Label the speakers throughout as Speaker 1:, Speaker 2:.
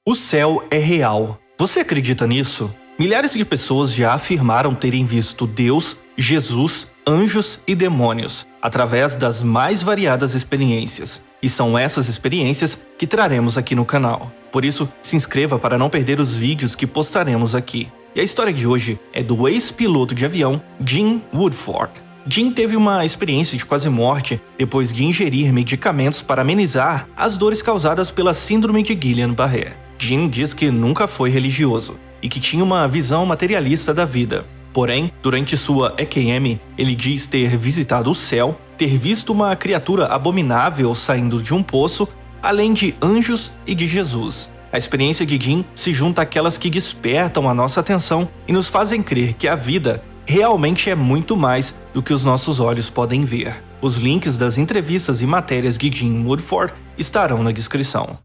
Speaker 1: O céu é real. Você acredita nisso? Milhares de pessoas já afirmaram terem visto Deus, Jesus, anjos e demônios, através das mais variadas experiências. E são essas experiências que traremos aqui no canal. Por isso, se inscreva para não perder os vídeos que postaremos aqui. E a história de hoje é do ex-piloto de avião Jim Woodford. Jim teve uma experiência de quase morte depois de ingerir medicamentos para amenizar as dores causadas pela síndrome de Guillain-Barré. Jim diz que nunca foi religioso e que tinha uma visão materialista da vida. Porém, durante sua EQM, ele diz ter visitado o céu, ter visto uma criatura abominável saindo de um poço, além de anjos e de Jesus. A experiência de Jim se junta àquelas que despertam a nossa atenção e nos fazem crer que a vida realmente é muito mais do que os nossos olhos podem ver. Os links das entrevistas e matérias de Jim Woodford estarão na descrição.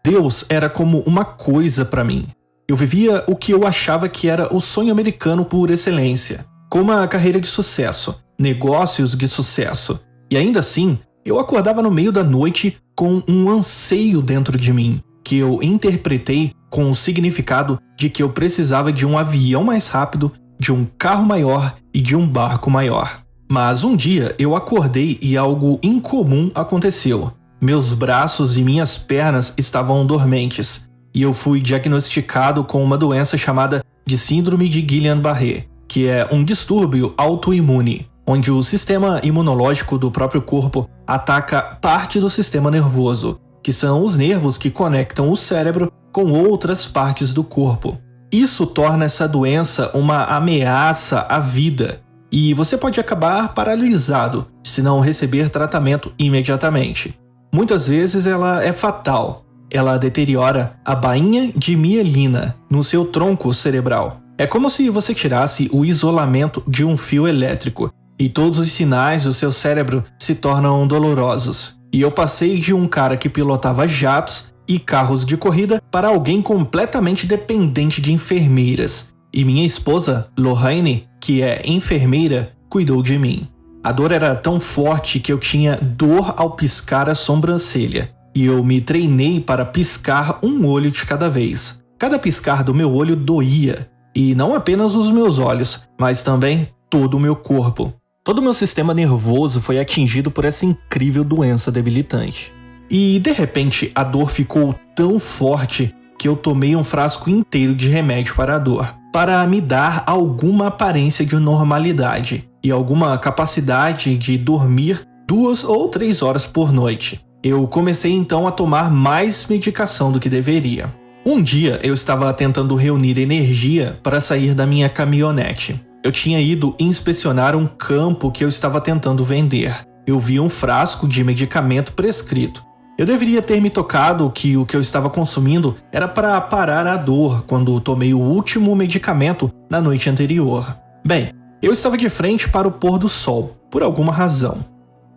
Speaker 1: Deus era como uma coisa para mim. Eu vivia o que eu achava que era o sonho americano por excelência, com uma carreira de sucesso, negócios de sucesso. E ainda assim, eu acordava no meio da noite com um anseio dentro de mim, que eu interpretei com o significado de que eu precisava de um avião mais rápido, de um carro maior e de um barco maior. Mas um dia eu acordei e algo incomum aconteceu. Meus braços e minhas pernas estavam dormentes, e eu fui diagnosticado com uma doença chamada de síndrome de Guillain-Barré, que é um distúrbio autoimune, onde o sistema imunológico do próprio corpo ataca parte do sistema nervoso, que são os nervos que conectam o cérebro com outras partes do corpo. Isso torna essa doença uma ameaça à vida, e você pode acabar paralisado se não receber tratamento imediatamente. Muitas vezes ela é fatal. Ela deteriora a bainha de mielina no seu tronco cerebral. É como se você tirasse o isolamento de um fio elétrico e todos os sinais do seu cérebro se tornam dolorosos. E eu passei de um cara que pilotava jatos e carros de corrida para alguém completamente dependente de enfermeiras. E minha esposa, Lorraine, que é enfermeira, cuidou de mim. A dor era tão forte que eu tinha dor ao piscar a sobrancelha, e eu me treinei para piscar um olho de cada vez. Cada piscar do meu olho doía, e não apenas os meus olhos, mas também todo o meu corpo. Todo o meu sistema nervoso foi atingido por essa incrível doença debilitante. E de repente a dor ficou tão forte que eu tomei um frasco inteiro de remédio para a dor, para me dar alguma aparência de normalidade e alguma capacidade de dormir 2 ou 3 horas por noite. Eu comecei então a tomar mais medicação do que deveria. Um dia eu estava tentando reunir energia para sair da minha caminhonete. Eu tinha ido inspecionar um campo que eu estava tentando vender. Eu vi um frasco de medicamento prescrito. Eu deveria ter me tocado que o que eu estava consumindo era para parar a dor quando tomei o último medicamento na noite anterior. Bem, eu estava de frente para o pôr do sol, por alguma razão.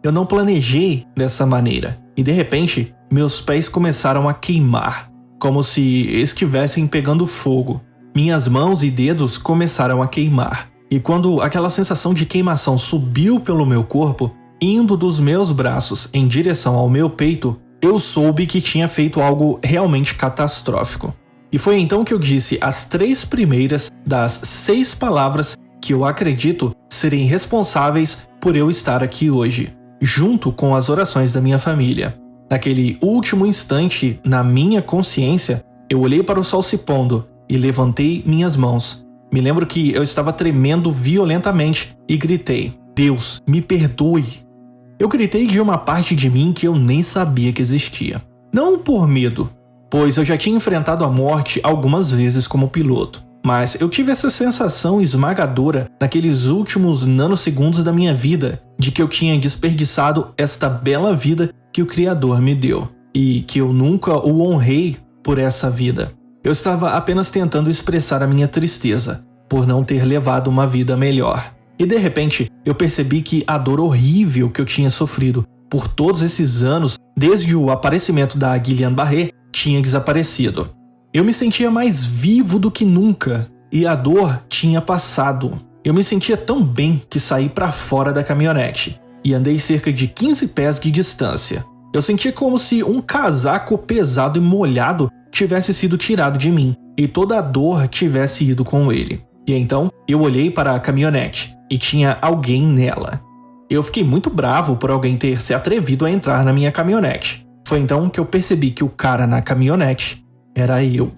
Speaker 1: Eu não planejei dessa maneira, e de repente, meus pés começaram a queimar, como se estivessem pegando fogo. Minhas mãos e dedos começaram a queimar, e quando aquela sensação de queimação subiu pelo meu corpo, indo dos meus braços em direção ao meu peito, eu soube que tinha feito algo realmente catastrófico. E foi então que eu disse as 3 primeiras das 6 palavras que eu acredito serem responsáveis por eu estar aqui hoje, junto com as orações da minha família. Naquele último instante, na minha consciência, eu olhei para o sol se pondo e levantei minhas mãos. Me lembro que eu estava tremendo violentamente e gritei: "Deus, me perdoe!" Eu gritei de uma parte de mim que eu nem sabia que existia. Não por medo, pois eu já tinha enfrentado a morte algumas vezes como piloto. Mas eu tive essa sensação esmagadora naqueles últimos nanosegundos da minha vida de que eu tinha desperdiçado esta bela vida que o Criador me deu e que eu nunca o honrei por essa vida. Eu estava apenas tentando expressar a minha tristeza por não ter levado uma vida melhor. E de repente eu percebi que a dor horrível que eu tinha sofrido por todos esses anos, desde o aparecimento da Guillain-Barré, tinha desaparecido. Eu me sentia mais vivo do que nunca, e a dor tinha passado. Eu me sentia tão bem que saí para fora da caminhonete e andei cerca de 15 pés de distância. Eu sentia como se um casaco pesado e molhado tivesse sido tirado de mim e toda a dor tivesse ido com ele. E então eu olhei para a caminhonete e tinha alguém nela. Eu fiquei muito bravo por alguém ter se atrevido a entrar na minha caminhonete. Foi então que eu percebi que o cara na caminhonete era eu.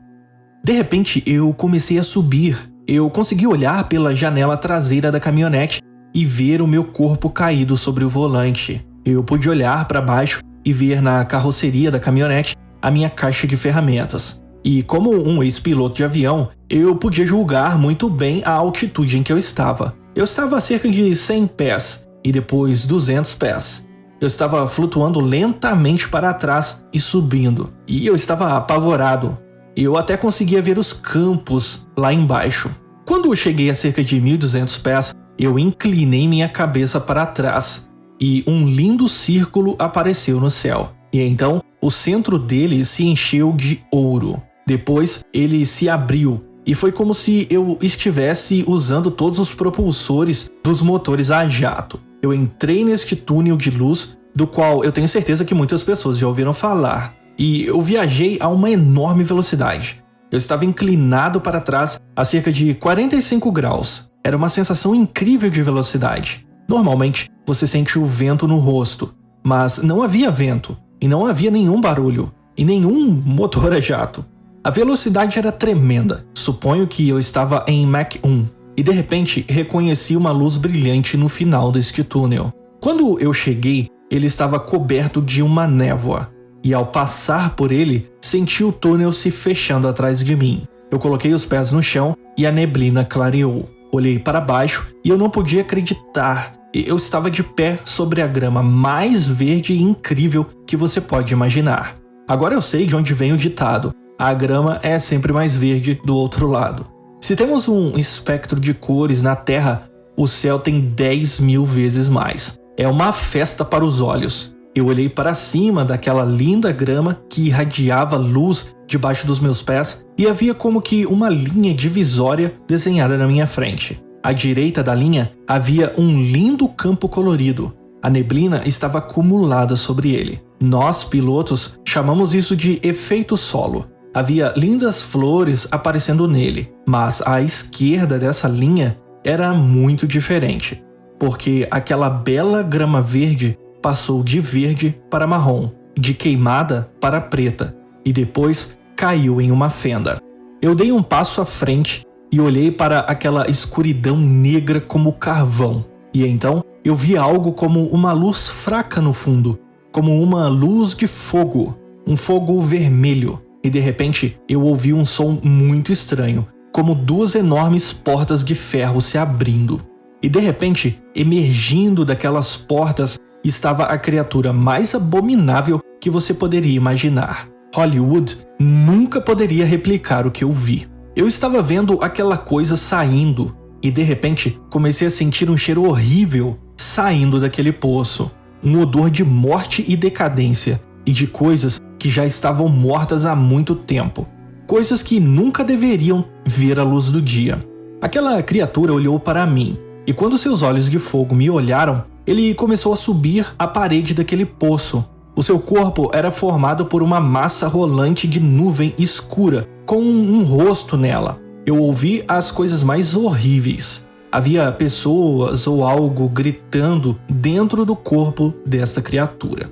Speaker 1: De repente eu comecei a subir. Eu consegui olhar pela janela traseira da caminhonete e ver o meu corpo caído sobre o volante. Eu pude olhar para baixo e ver na carroceria da caminhonete a minha caixa de ferramentas. E como um ex-piloto de avião, eu podia julgar muito bem a altitude em que eu estava. Eu estava a cerca de 100 pés e depois 200 pés. Eu estava flutuando lentamente para trás e subindo. E eu estava apavorado. Eu até conseguia ver os campos lá embaixo. Quando eu cheguei a cerca de 1.200 pés, eu inclinei minha cabeça para trás e um lindo círculo apareceu no céu. E então, o centro dele se encheu de ouro. Depois, ele se abriu e foi como se eu estivesse usando todos os propulsores dos motores a jato. Eu entrei neste túnel de luz, do qual eu tenho certeza que muitas pessoas já ouviram falar. E eu viajei a uma enorme velocidade. Eu estava inclinado para trás a cerca de 45 graus. Era uma sensação incrível de velocidade. Normalmente, você sente o vento no rosto, mas não havia vento, e não havia nenhum barulho, e nenhum motor a jato. A velocidade era tremenda. Suponho que eu estava em Mach 1, e de repente reconheci uma luz brilhante no final deste túnel. Quando eu cheguei, ele estava coberto de uma névoa, e ao passar por ele, senti o túnel se fechando atrás de mim. Eu coloquei os pés no chão e a neblina clareou. Olhei para baixo e eu não podia acreditar. Eu estava de pé sobre a grama mais verde e incrível que você pode imaginar. Agora eu sei de onde vem o ditado: a grama é sempre mais verde do outro lado. Se temos um espectro de cores na Terra, o céu tem 10.000 vezes mais. É uma festa para os olhos. Eu olhei para cima daquela linda grama que irradiava luz debaixo dos meus pés e havia como que uma linha divisória desenhada na minha frente. À direita da linha havia um lindo campo colorido. A neblina estava acumulada sobre ele. Nós, pilotos, chamamos isso de efeito solo. Havia lindas flores aparecendo nele, mas à esquerda dessa linha era muito diferente, porque aquela bela grama verde passou de verde para marrom, de queimada para preta, e depois caiu em uma fenda. Eu dei um passo à frente e olhei para aquela escuridão negra como carvão, e então eu vi algo como uma luz fraca no fundo, como uma luz de fogo, um fogo vermelho, e de repente eu ouvi um som muito estranho, como duas enormes portas de ferro se abrindo. E de repente, emergindo daquelas portas, estava a criatura mais abominável que você poderia imaginar. Hollywood nunca poderia replicar o que eu vi. Eu estava vendo aquela coisa saindo e de repente comecei a sentir um cheiro horrível saindo daquele poço. Um odor de morte e decadência e de coisas que já estavam mortas há muito tempo. Coisas que nunca deveriam ver a luz do dia. Aquela criatura olhou para mim e quando seus olhos de fogo me olharam, ele começou a subir a parede daquele poço. O seu corpo era formado por uma massa rolante de nuvem escura, com um rosto nela. Eu ouvi as coisas mais horríveis. Havia pessoas ou algo gritando dentro do corpo desta criatura.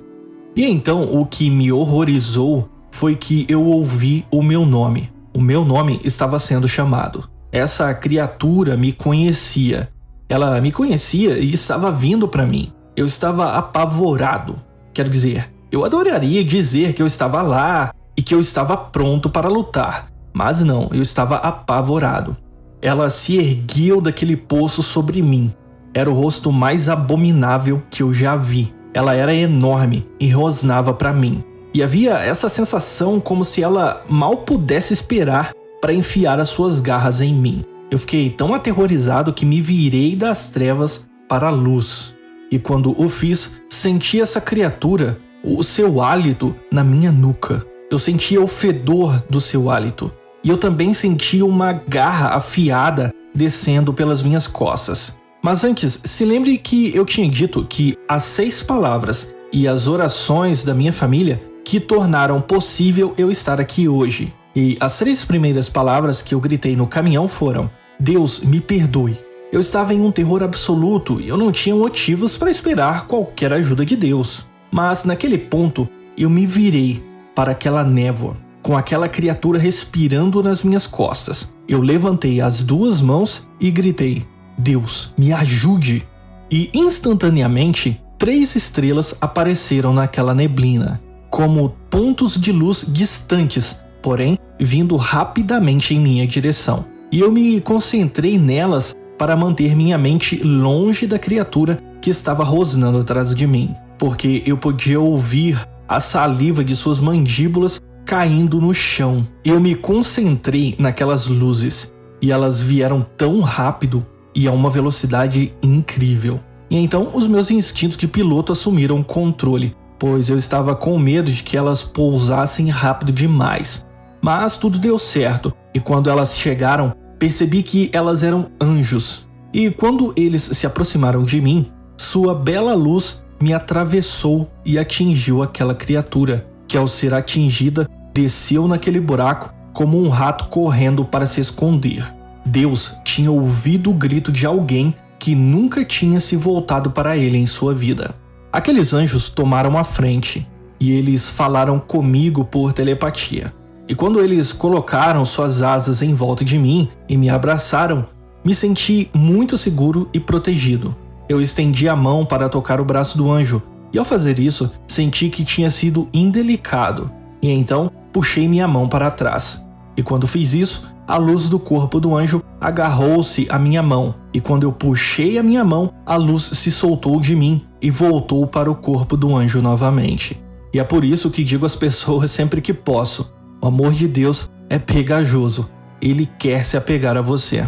Speaker 1: E então o que me horrorizou foi que eu ouvi o meu nome. O meu nome estava sendo chamado. Essa criatura me conhecia. Ela me conhecia e estava vindo para mim. Eu estava apavorado. Quero dizer, eu adoraria dizer que eu estava lá e que eu estava pronto para lutar. Mas não, eu estava apavorado. Ela se ergueu daquele poço sobre mim. Era o rosto mais abominável que eu já vi. Ela era enorme e rosnava para mim. E havia essa sensação como se ela mal pudesse esperar para enfiar as suas garras em mim. Eu fiquei tão aterrorizado que me virei das trevas para a luz. E quando o fiz, senti essa criatura, o seu hálito na minha nuca. Eu sentia o fedor do seu hálito. E eu também sentia uma garra afiada descendo pelas minhas costas. Mas antes, se lembre que eu tinha dito que as 6 palavras e as orações da minha família que que tornaram possível eu estar aqui hoje. E as 3 primeiras palavras que eu gritei no caminhão foram: Deus, me perdoe. Eu estava em um terror absoluto e eu não tinha motivos para esperar qualquer ajuda de Deus. Mas naquele ponto, eu me virei para aquela névoa, com aquela criatura respirando nas minhas costas. Eu levantei as 2 mãos e gritei: Deus, me ajude! E instantaneamente, 3 estrelas apareceram naquela neblina, como pontos de luz distantes, porém vindo rapidamente em minha direção. E eu me concentrei nelas para manter minha mente longe da criatura que estava rosnando atrás de mim, porque eu podia ouvir a saliva de suas mandíbulas caindo no chão. Eu me concentrei naquelas luzes e elas vieram tão rápido e a uma velocidade incrível. E então os meus instintos de piloto assumiram o controle, pois eu estava com medo de que elas pousassem rápido demais. Mas tudo deu certo, e quando elas chegaram, percebi que elas eram anjos. E quando eles se aproximaram de mim, sua bela luz me atravessou e atingiu aquela criatura, que ao ser atingida, desceu naquele buraco como um rato correndo para se esconder. Deus tinha ouvido o grito de alguém que nunca tinha se voltado para ele em sua vida. Aqueles anjos tomaram a frente, e eles falaram comigo por telepatia. E quando eles colocaram suas asas em volta de mim e me abraçaram, me senti muito seguro e protegido. Eu estendi a mão para tocar o braço do anjo, e ao fazer isso, senti que tinha sido indelicado, e então puxei minha mão para trás. E quando fiz isso, a luz do corpo do anjo agarrou-se à minha mão, e quando eu puxei a minha mão, a luz se soltou de mim e voltou para o corpo do anjo novamente. E é por isso que digo às pessoas sempre que posso: o amor de Deus é pegajoso, ele quer se apegar a você.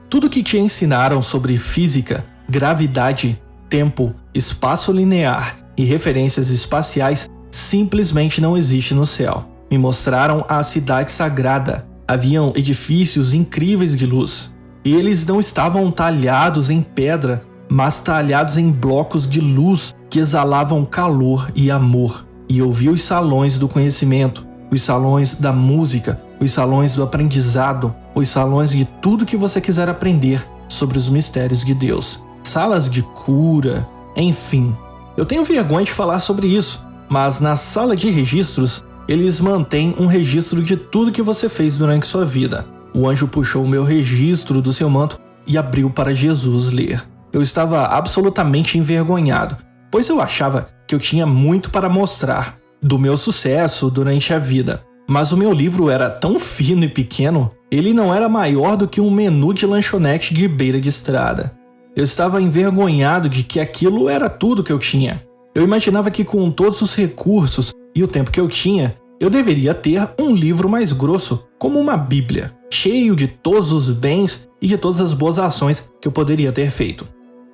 Speaker 1: Tudo que te ensinaram sobre física, gravidade, tempo, espaço linear e referências espaciais simplesmente não existe no céu. Me mostraram a cidade sagrada. Haviam edifícios incríveis de luz. E eles não estavam talhados em pedra, mas talhados em blocos de luz que exalavam calor e amor. E eu vi os salões do conhecimento, os salões da música, os salões do aprendizado, os salões de tudo que você quiser aprender sobre os mistérios de Deus. Salas de cura, enfim. Eu tenho vergonha de falar sobre isso, mas na sala de registros, eles mantêm um registro de tudo que você fez durante sua vida. O anjo puxou o meu registro do seu manto e abriu para Jesus ler. Eu estava absolutamente envergonhado, pois eu achava que eu tinha muito para mostrar do meu sucesso durante a vida. Mas o meu livro era tão fino e pequeno, ele não era maior do que um menu de lanchonete de beira de estrada. Eu estava envergonhado de que aquilo era tudo que eu tinha. Eu imaginava que com todos os recursos e o tempo que eu tinha, eu deveria ter um livro mais grosso, como uma Bíblia, cheio de todos os bens e de todas as boas ações que eu poderia ter feito.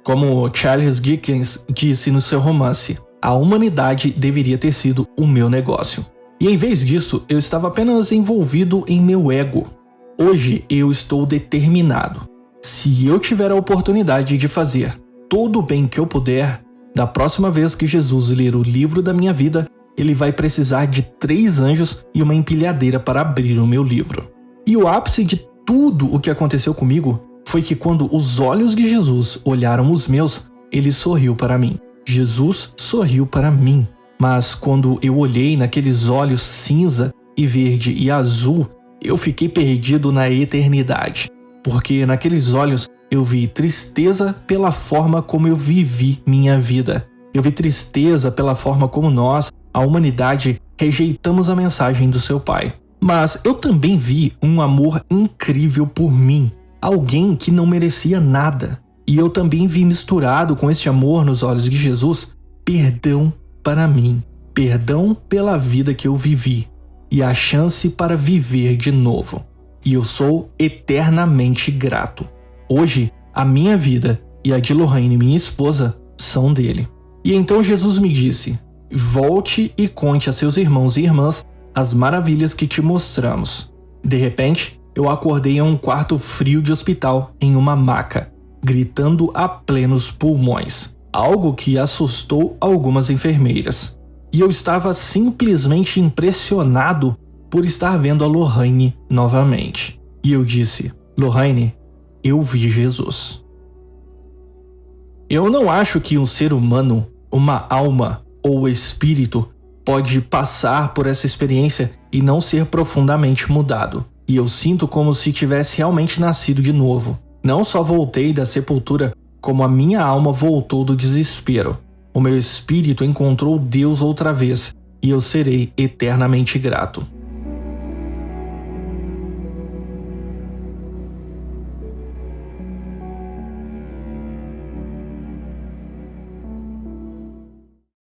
Speaker 1: Como Charles Dickens disse no seu romance, a humanidade deveria ter sido o meu negócio. E em vez disso, eu estava apenas envolvido em meu ego. Hoje eu estou determinado. Se eu tiver a oportunidade de fazer todo o bem que eu puder, da próxima vez que Jesus ler o livro da minha vida, ele vai precisar de 3 anjos e uma empilhadeira para abrir o meu livro. E o ápice de tudo o que aconteceu comigo foi que quando os olhos de Jesus olharam os meus, ele sorriu para mim. Jesus sorriu para mim. Mas quando eu olhei naqueles olhos cinza e verde e azul, eu fiquei perdido na eternidade. Porque naqueles olhos eu vi tristeza pela forma como eu vivi minha vida. Eu vi tristeza pela forma como nós, a humanidade, rejeitamos a mensagem do seu Pai. Mas eu também vi um amor incrível por mim, alguém que não merecia nada. E eu também vi misturado com este amor nos olhos de Jesus, perdão para mim, perdão pela vida que eu vivi e a chance para viver de novo. E eu sou eternamente grato. Hoje, a minha vida e a de Lorraine, minha esposa, são dele. E então Jesus me disse: volte e conte a seus irmãos e irmãs as maravilhas que te mostramos. De repente, eu acordei em um quarto frio de hospital, em uma maca, gritando a plenos pulmões, algo que assustou algumas enfermeiras. e eu estava simplesmente impressionado por estar vendo a Lorraine novamente. E eu disse: Lorraine, eu vi Jesus. Eu não acho que um ser humano, uma alma ou espírito pode passar por essa experiência e não ser profundamente mudado. E eu sinto como se tivesse realmente nascido de novo. Não só voltei da sepultura, como a minha alma voltou do desespero. O meu espírito encontrou Deus outra vez, e eu serei eternamente grato.